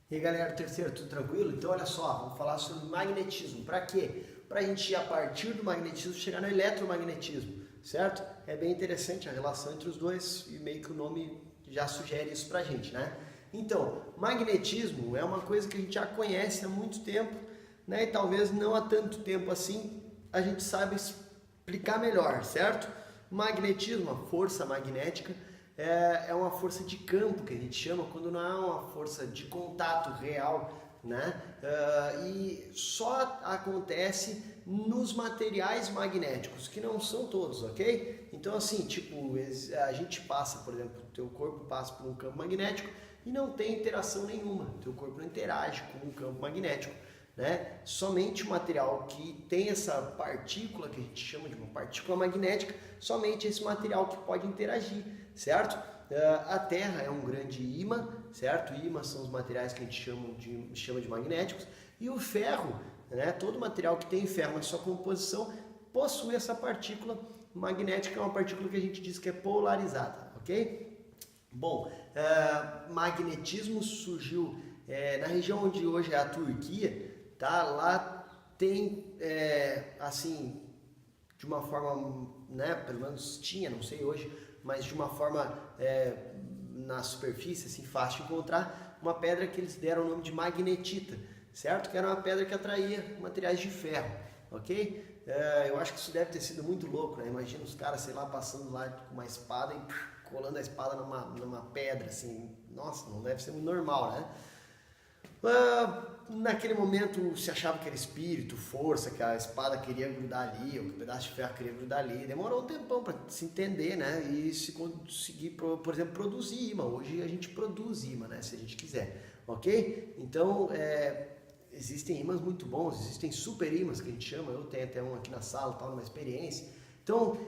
E aí galera, terceiro, tudo tranquilo? Então olha só, vamos falar sobre magnetismo. Para quê? Para a gente a partir do magnetismo chegar no eletromagnetismo, certo? É bem interessante a relação entre os dois e meio que o nome já sugere isso pra gente, né? Então, magnetismo é uma coisa que a gente já conhece há muito tempo, né? E talvez não há tanto tempo assim a gente saiba explicar melhor, certo? Magnetismo, a força magnética, é uma força de campo que a gente chama quando não é uma força de contato real, né? E só acontece nos materiais magnéticos, que não são todos, ok? Então assim, tipo, a gente passa, por exemplo, o teu corpo passa por um campo magnético e não tem interação nenhuma, o teu corpo não interage com um campo magnético, né? Somente o material que tem essa partícula, que a gente chama de uma partícula magnética, somente esse material que pode interagir, certo? A Terra é um grande ímã, certo? Ímãs são os materiais que a gente chama de magnéticos, e o ferro, né? Todo material que tem ferro na sua composição possui essa partícula magnética, é uma partícula que a gente diz que é polarizada, ok? Bom, magnetismo surgiu na região onde hoje é a Turquia, tá? Lá tem, assim, de uma forma, né, pelo menos tinha, não sei hoje, mas de uma forma na superfície, assim, fácil de encontrar, uma pedra que eles deram o nome de magnetita, certo? Que era uma pedra que atraía materiais de ferro, ok? Eu acho que isso deve ter sido muito louco, né? Imagina os caras, sei lá, passando lá com uma espada e colando a espada numa pedra, assim, nossa, não deve ser muito normal, né? Naquele momento se achava que era espírito, força, que a espada queria grudar ali, ou que o pedaço de ferro queria grudar ali. Demorou um tempão para se entender, né? E se conseguir, por exemplo, produzir imã. Hoje a gente produz imã, né? Se a gente quiser, ok? Então, existem imãs muito bons, existem super imãs que a gente chama. Eu tenho até um aqui na sala, tal, numa experiência. Então,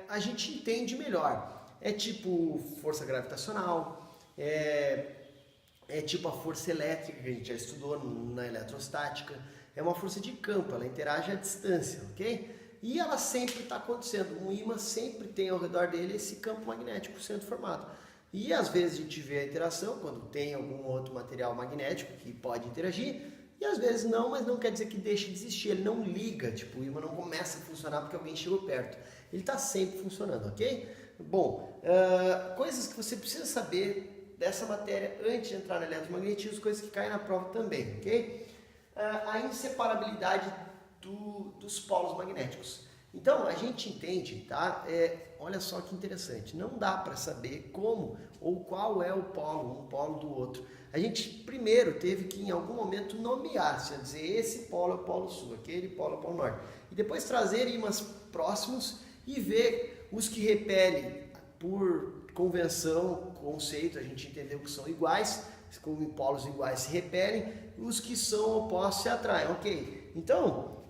a gente entende melhor. É tipo força gravitacional, é tipo a força elétrica que a gente já estudou na eletrostática, é uma força de campo, ela interage à distância, ok? E ela sempre está acontecendo, um ímã sempre tem ao redor dele esse campo magnético sendo formado. E às vezes a gente vê a interação quando tem algum outro material magnético que pode interagir, e às vezes não, mas não quer dizer que deixe de existir, ele não liga, tipo, o ímã não começa a funcionar porque alguém chegou perto, ele está sempre funcionando, ok? Bom, coisas que você precisa saber dessa matéria antes de entrar no eletromagnetismo, coisas que caem na prova também, ok? A inseparabilidade dos polos magnéticos. Então, a gente entende, tá? Olha só que interessante, não dá para saber como ou qual é o polo, um polo do outro. A gente primeiro teve que em algum momento nomear, se dizer esse polo é o polo sul, aquele polo é o polo norte. E depois trazer ímãs próximos e ver os que repelem por convenção, conceito, a gente entendeu que são iguais, como em polos iguais se repelem, os que são opostos se atraem, ok? Então,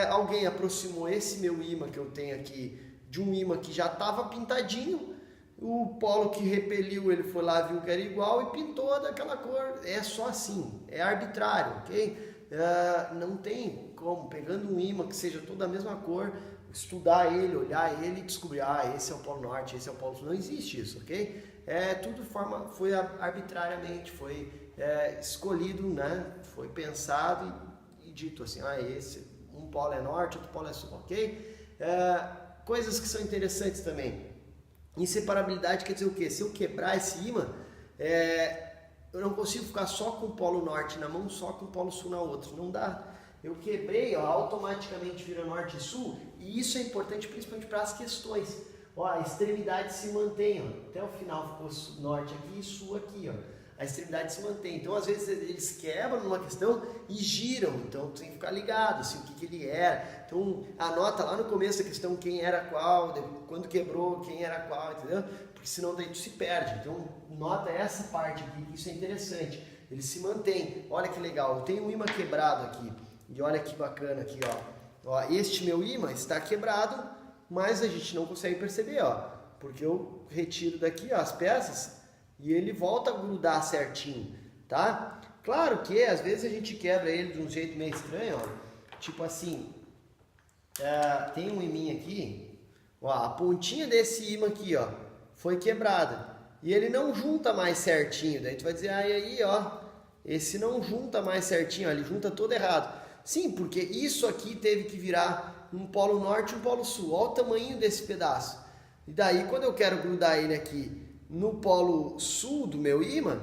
alguém aproximou esse meu ímã que eu tenho aqui de um ímã que já estava pintadinho, o polo que repeliu, ele foi lá, viu que era igual e pintou daquela cor, é só assim, é arbitrário, ok? Não tem como, pegando um ímã que seja toda a mesma cor, estudar ele, olhar ele e descobrir, esse é o polo norte, esse é o polo sul, não existe isso, ok? Tudo foi arbitrariamente, foi escolhido, né? Foi pensado e dito assim, esse, um polo é norte, outro polo é sul, ok? Coisas que são interessantes também, inseparabilidade quer dizer o quê? Se eu quebrar esse ímã, eu não consigo ficar só com o polo norte na mão, só com o polo sul na outra, não dá. Eu quebrei, automaticamente vira norte e sul, e isso é importante principalmente para as questões. A extremidade se mantém, até o final ficou norte aqui e sul aqui, a extremidade se mantém. Então, às vezes, eles quebram numa questão e giram, então tem que ficar ligado, assim, o que ele era. Então, anota lá no começo da questão quem era qual, quando quebrou, quem era qual, entendeu? Porque senão daí tu se perde. Então, nota essa parte aqui, que isso é interessante. Ele se mantém. Olha que legal, eu tenho um ímã quebrado aqui. E olha que bacana aqui, ó. Este meu ímã está quebrado, mas a gente não consegue perceber, porque eu retiro daqui, as peças e ele volta a grudar certinho, tá? Claro que às vezes a gente quebra ele de um jeito meio estranho, tipo assim, tem um ímã aqui, a pontinha desse ímã aqui, foi quebrada e ele não junta mais certinho, daí tu vai dizer, aí, esse não junta mais certinho, ó, ele junta todo errado. Sim, porque isso aqui teve que virar um polo norte e um polo sul. Olha o tamanho desse pedaço. E daí, quando eu quero grudar ele aqui no polo sul do meu ímã,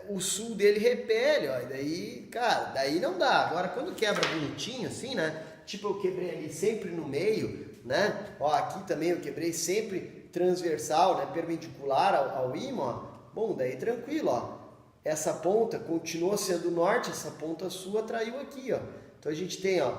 o sul dele repele, ó. E daí, cara, daí não dá. Agora, quando quebra bonitinho assim, né? Tipo, eu quebrei ali sempre no meio, né? Ó, aqui também eu quebrei sempre transversal, né? Perpendicular ao ímã, ó. Bom, daí tranquilo, ó. Essa ponta continuou sendo norte, essa ponta sul atraiu aqui, ó. Então a gente tem, ó,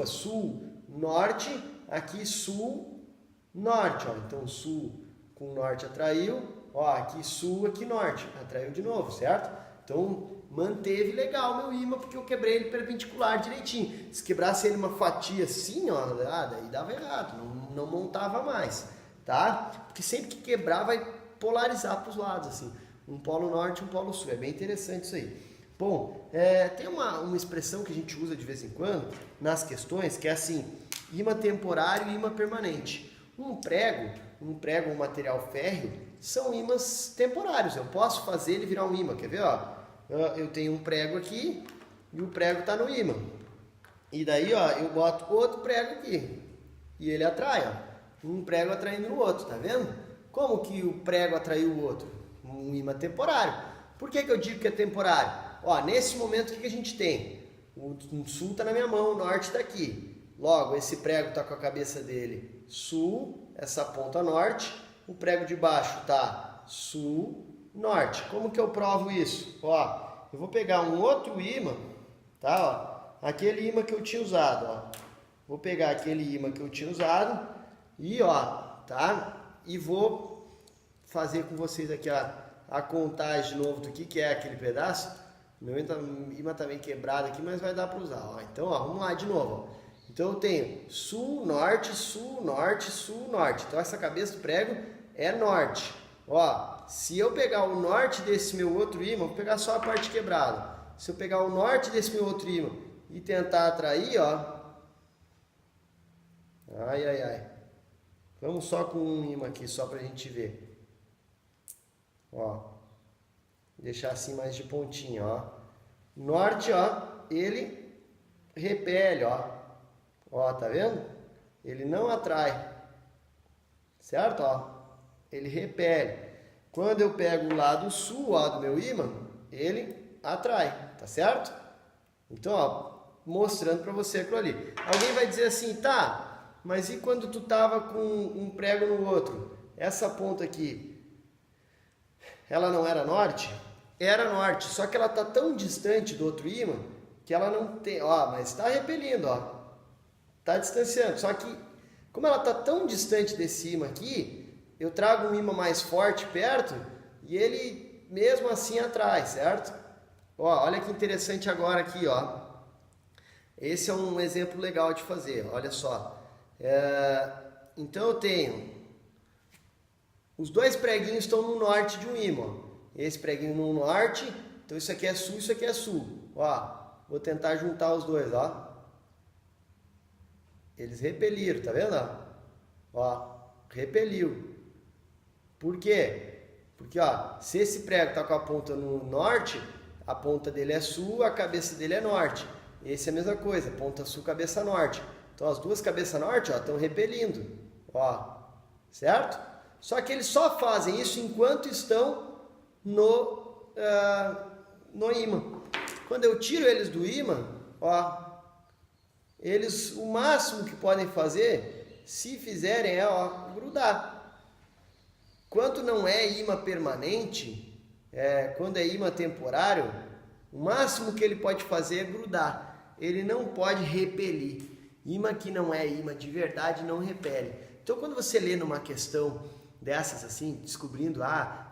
sul, norte, aqui sul, norte, ó. Então sul com norte atraiu, ó, aqui sul, aqui norte, atraiu de novo, certo? Então manteve legal meu ímã, porque eu quebrei ele perpendicular direitinho. Se quebrasse ele uma fatia assim, ó, daí dava errado, não montava mais, tá? Porque sempre que quebrar vai polarizar para os lados, assim. Um polo norte e um polo sul. É bem interessante isso aí. Bom, tem uma expressão que a gente usa de vez em quando nas questões, que é assim, ímã temporário e ímã permanente. Um prego, um material férreo, são ímãs temporários. Eu posso fazer ele virar um ímã. Quer ver? Ó? Eu tenho um prego aqui e o prego está no ímã. E daí, ó, eu boto outro prego aqui e ele atrai, ó. Um prego atraindo o outro, tá vendo? Como que o prego atraiu o outro? Um ímã temporário. Por que eu digo que é temporário? Ó, nesse momento o que a gente tem? O sul está na minha mão, o norte está aqui. Logo, esse prego está com a cabeça dele sul, essa ponta norte. O prego de baixo está sul, norte. Como que eu provo isso? Ó, eu vou pegar um outro ímã, tá? Ó, aquele ímã que eu tinha usado, ó. Vou pegar aquele ímã que eu tinha usado e, ó, tá? E vou fazer com vocês aqui a contagem de novo do que é aquele pedaço. Meu ímã tá meio quebrado aqui, mas vai dar para usar. Ó. Então, ó, vamos lá de novo. Ó. Então eu tenho sul, norte, sul, norte, sul, norte. Então essa cabeça do prego é norte. Ó, se eu pegar o norte desse meu outro ímã, vou pegar só a parte quebrada. Se eu pegar o norte desse meu outro ímã e tentar atrair, ó. Ai, ai, ai. Vamos só com um ímã aqui, só pra gente ver. Ó, deixar assim mais de pontinha, ó. Norte, ó, ele repele, ó. Ó, tá vendo? Ele não atrai. Certo, ó? Ele repele. Quando eu pego o lado sul, ó, do meu ímã, ele atrai, tá certo? Então, ó, mostrando pra você aquilo ali. Alguém vai dizer assim, tá, mas e quando tu tava com um prego no outro? Essa ponta aqui, ela não era norte? Era norte, só que ela está tão distante do outro ímã que ela não tem, ó, mas está repelindo, ó, está distanciando. Só que, como ela está tão distante desse ímã aqui, eu trago um ímã mais forte perto e ele mesmo assim atrai, certo? Ó, olha que interessante agora aqui, ó. Esse é um exemplo legal de fazer, olha só. Então eu tenho os dois preguinhos estão no norte de um ímã. Esse preguinho no norte, então isso aqui é sul, isso aqui é sul. Ó, vou tentar juntar os dois, ó. Eles repeliram, tá vendo? Ó, repeliu. Por quê? Porque, ó, se esse prego tá com a ponta no norte, a ponta dele é sul, a cabeça dele é norte. Esse é a mesma coisa, ponta sul, cabeça norte. Então as duas cabeças norte, ó, estão repelindo. Ó, certo? Só que eles só fazem isso enquanto estão no ímã. Quando eu tiro eles do ímã, ó, eles, o máximo que podem fazer, se fizerem, é, ó, grudar. Quando não é ímã permanente, quando é ímã temporário, o máximo que ele pode fazer é grudar. Ele não pode repelir. Ímã que não é ímã de verdade não repele. Então, quando você lê numa questão dessas assim, descobrindo,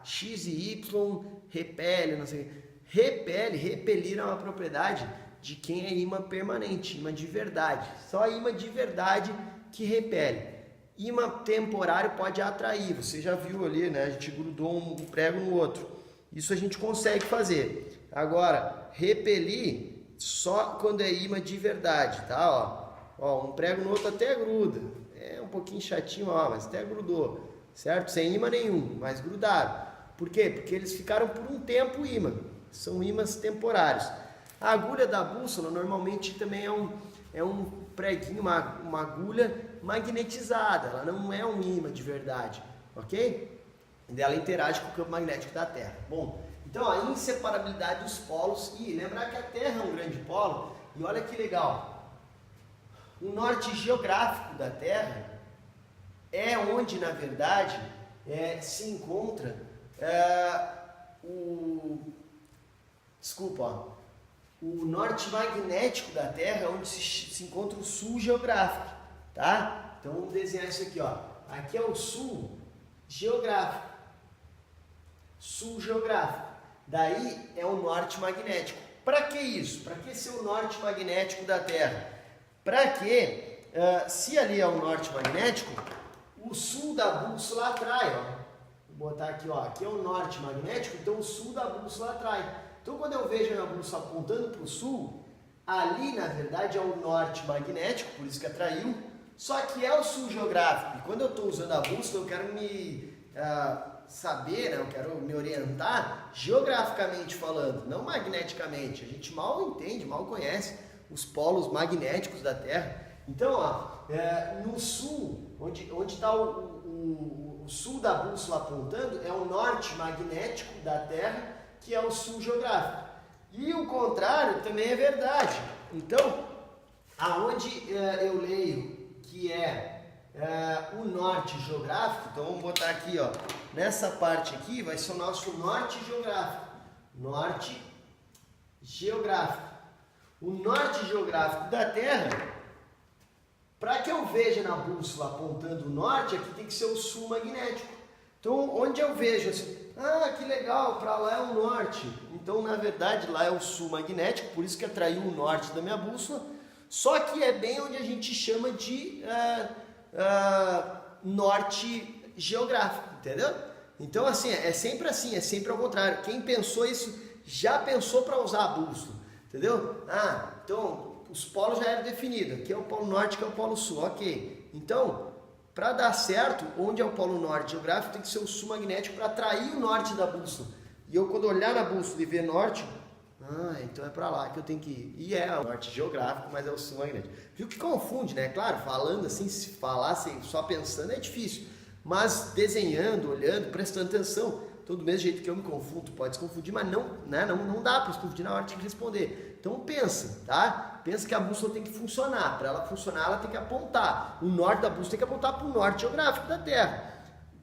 X e Y repele, não sei, repelir é uma propriedade de quem é ímã permanente, ímã de verdade. Só ímã de verdade que repele. Ímã temporário pode atrair, você já viu ali, né? A gente grudou um prego no outro. Isso a gente consegue fazer. Agora, repelir só quando é ímã de verdade, tá? Ó, um prego no outro até gruda. É um pouquinho chatinho, ó, mas até grudou. Certo? Sem ímã nenhum, mas grudaram. Por quê? Porque eles ficaram por um tempo ímã, são ímãs temporários. A agulha da bússola normalmente também é um preguinho, uma agulha magnetizada, ela não é um ímã de verdade, ok? Ela interage com o campo magnético da Terra. Bom, então a inseparabilidade dos polos, e lembrar que a Terra é um grande polo, e olha que legal, o norte geográfico da Terra é onde, na verdade, se encontra o norte magnético da Terra, onde se encontra o sul geográfico, tá? Então vamos desenhar isso aqui, ó. Aqui é o sul geográfico, sul geográfico. Daí é o norte magnético. Para que isso? Para que ser o norte magnético da Terra? Para que, se ali é o norte magnético, o sul da bússola atrai, ó. Vou botar aqui, ó. Aqui é o norte magnético, então o sul da bússola atrai. Então, quando eu vejo a minha bússola apontando para o sul, ali, na verdade, é o norte magnético, por isso que atraiu, só que é o sul geográfico. E quando eu estou usando a bússola, eu quero me saber, né? Eu quero me orientar geograficamente falando, não magneticamente. A gente mal entende, mal conhece os polos magnéticos da Terra. Então, ó, no sul, onde está o sul da bússola apontando, é o norte magnético da Terra, que é o sul geográfico. E o contrário também é verdade. Então, aonde eu leio que o norte geográfico, então vamos botar aqui, ó, nessa parte aqui vai ser o nosso norte geográfico. Norte geográfico. O norte geográfico da Terra, para que eu veja na bússola apontando o norte, aqui tem que ser o sul magnético. Então, onde eu vejo assim, que legal, para lá é o norte. Então, na verdade, lá é o sul magnético, por isso que atraiu o norte da minha bússola. Só que é bem onde a gente chama de norte geográfico, entendeu? Então, assim, é sempre ao contrário. Quem pensou isso já pensou para usar a bússola, entendeu? Então, os polos já eram definidos. Aqui é o polo norte, aqui é o polo sul, ok. Então, para dar certo, onde é o polo norte geográfico, tem que ser o sul magnético para atrair o norte da bússola. E eu, quando olhar na bússola e ver norte, então é para lá que eu tenho que ir. E é o norte geográfico, mas é o sul magnético. Viu que confunde, né? Claro, falando assim, se falasse só pensando é difícil. Mas desenhando, olhando, prestando atenção, então do mesmo jeito que eu me confundo, pode se confundir, mas não dá para se confundir na hora de responder. Então pensa, tá? Pensa que a bússola tem que funcionar. Para ela funcionar, ela tem que apontar. O norte da bússola tem que apontar para o norte geográfico da Terra.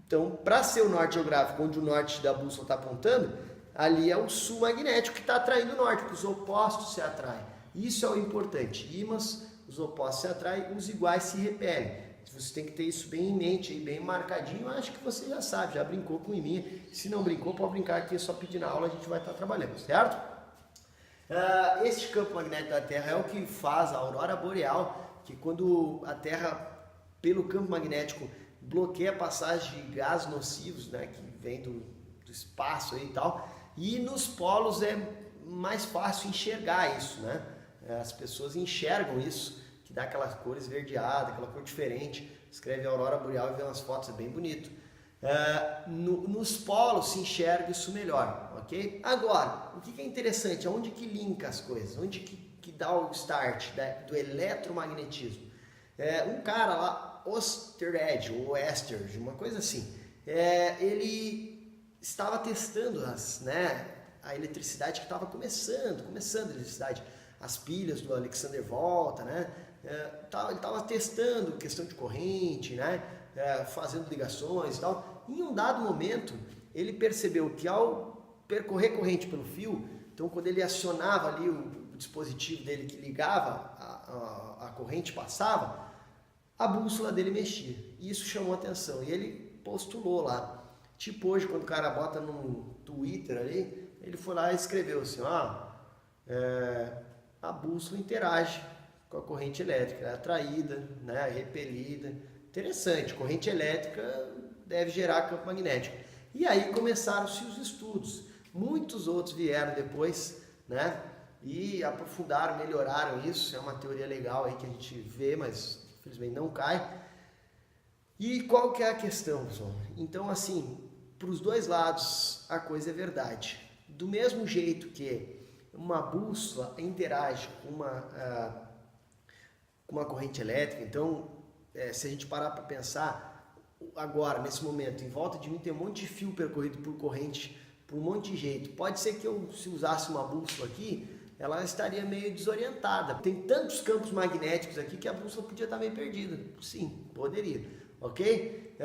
Então, para ser o norte geográfico, onde o norte da bússola está apontando, ali é o sul magnético que está atraindo o norte, porque os opostos se atraem. Isso é o importante. Ímãs, os opostos se atraem, os iguais se repelem. Você tem que ter isso bem em mente, bem marcadinho. Eu acho que você já sabe, já brincou com ímã. Se não brincou, pode brincar aqui, é só pedir na aula, a gente vai estar trabalhando, certo? Este campo magnético da Terra é o que faz a aurora boreal, que quando a Terra, pelo campo magnético, bloqueia a passagem de gases nocivos, né, que vem do espaço aí e tal, e nos polos é mais fácil enxergar isso, né? As pessoas enxergam isso, que dá aquelas cores esverdeadas, aquela cor diferente. Escreve aurora boreal e vê umas fotos, é bem bonito. Nos polos se enxerga isso melhor, ok? Agora, o que é interessante, aonde que linka as coisas, onde que dá o start do eletromagnetismo? Um cara lá, Oersted, ou Oersted, uma coisa assim, ele estava testando a eletricidade que estava começando a eletricidade, as pilhas do Alexander Volta, né? Ele estava testando questão de corrente, né? Fazendo ligações e tal. Em um dado momento, ele percebeu que ao percorrer corrente pelo fio, então quando ele acionava ali o dispositivo dele que ligava, a corrente passava, a bússola dele mexia. E isso chamou a atenção. E ele postulou lá. Tipo hoje, quando o cara bota no Twitter ali, ele foi lá e escreveu assim, a bússola interage com a corrente elétrica, é atraída, né, repelida. Interessante, corrente elétrica deve gerar campo magnético. E aí começaram-se os estudos. Muitos outros vieram depois, né, e aprofundaram, melhoraram isso. É uma teoria legal aí que a gente vê, mas infelizmente não cai. E qual que é a questão, pessoal? Então, assim, para os dois lados a coisa é verdade. Do mesmo jeito que uma bússola interage com uma corrente elétrica, então se a gente parar para pensar, agora, nesse momento, em volta de mim tem um monte de fio percorrido por corrente, por um monte de jeito. Pode ser que eu, se usasse uma bússola aqui, ela estaria meio desorientada. Tem tantos campos magnéticos aqui que a bússola podia estar meio perdida. Sim, poderia, ok?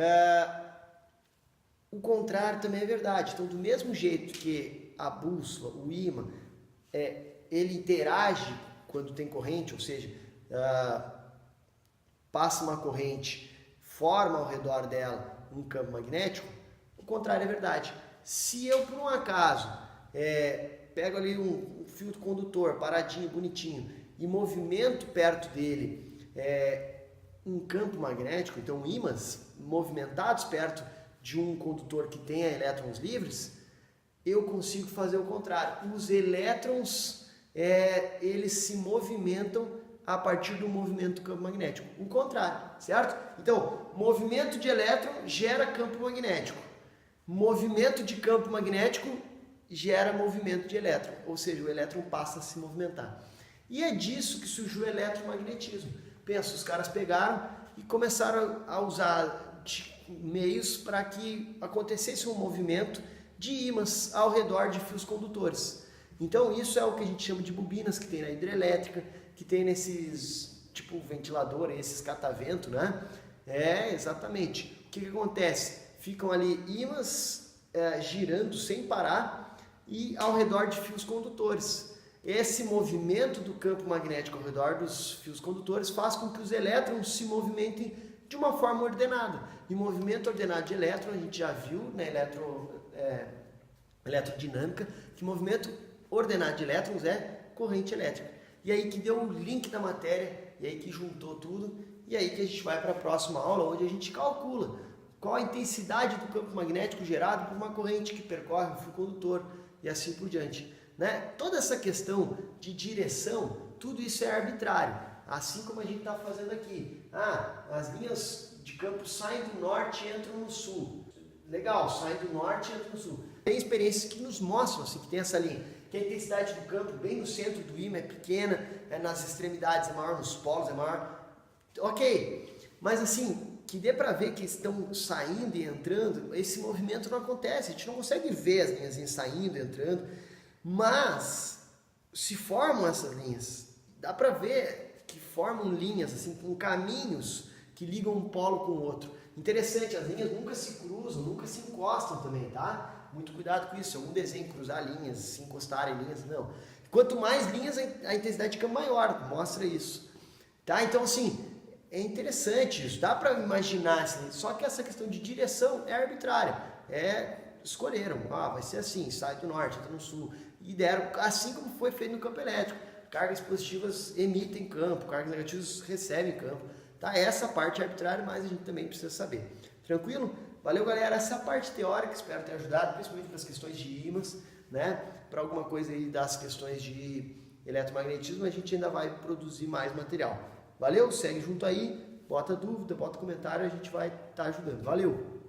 O contrário também é verdade. Então, do mesmo jeito que a bússola, o ímã, ele interage quando tem corrente, ou seja, passa uma corrente, forma ao redor dela um campo magnético, o contrário é verdade. Se eu, por um acaso, pego ali um fio condutor paradinho, bonitinho, e movimento perto dele um campo magnético, então ímãs movimentados perto de um condutor que tenha elétrons livres, eu consigo fazer o contrário. Os elétrons, eles se movimentam a partir do movimento do campo magnético. O contrário, certo? Então, movimento de elétron gera campo magnético. Movimento de campo magnético gera movimento de elétron, ou seja, o elétron passa a se movimentar. E é disso que surgiu o eletromagnetismo. Pensa, os caras pegaram e começaram a usar meios para que acontecesse um movimento de ímãs ao redor de fios condutores. Então isso é o que a gente chama de bobinas, que tem na hidrelétrica, que tem nesses, tipo ventilador, esses catavento, né? Exatamente. O que acontece? Ficam ali ímãs girando sem parar e ao redor de fios condutores. Esse movimento do campo magnético ao redor dos fios condutores faz com que os elétrons se movimentem de uma forma ordenada. E movimento ordenado de elétron, a gente já viu na eletrodinâmica, que movimento ordenado de elétrons é corrente elétrica. E aí que deu o link da matéria, e aí que juntou tudo, e aí que a gente vai para a próxima aula, onde a gente calcula qual a intensidade do campo magnético gerado por uma corrente que percorre o fio condutor, e assim por diante. Né? Toda essa questão de direção, tudo isso é arbitrário, assim como a gente está fazendo aqui. As linhas de campo saem do norte e entram no sul. Legal, saem do norte e entram no sul. Tem experiências que nos mostram assim, que tem essa linha, que a intensidade do campo bem no centro do ímã é pequena, nas extremidades é maior, nos polos é maior. Ok, mas assim, que dê para ver que estão saindo e entrando, esse movimento não acontece, a gente não consegue ver as linhas saindo e entrando, mas se formam essas linhas, dá para ver que formam linhas assim, com caminhos que ligam um polo com o outro. Interessante, as linhas nunca se cruzam, nunca se encostam também, tá? Muito cuidado com isso, algum desenho cruzar linhas, se encostarem linhas, não. Quanto mais linhas, a intensidade fica maior, mostra isso. Tá? Então assim, é interessante isso, dá para imaginar assim, só que essa questão de direção é arbitrária, escolheram, vai ser assim, sai do norte, entra no sul, e deram, assim como foi feito no campo elétrico, cargas positivas emitem campo, cargas negativas recebem campo, tá? Essa parte é arbitrária, mas a gente também precisa saber, tranquilo? Valeu galera, essa parte teórica, espero ter ajudado, principalmente para as questões de ímãs, né? Para alguma coisa aí das questões de eletromagnetismo, a gente ainda vai produzir mais material. Valeu? Segue junto aí, bota dúvida, bota comentário, a gente vai estar ajudando. Valeu!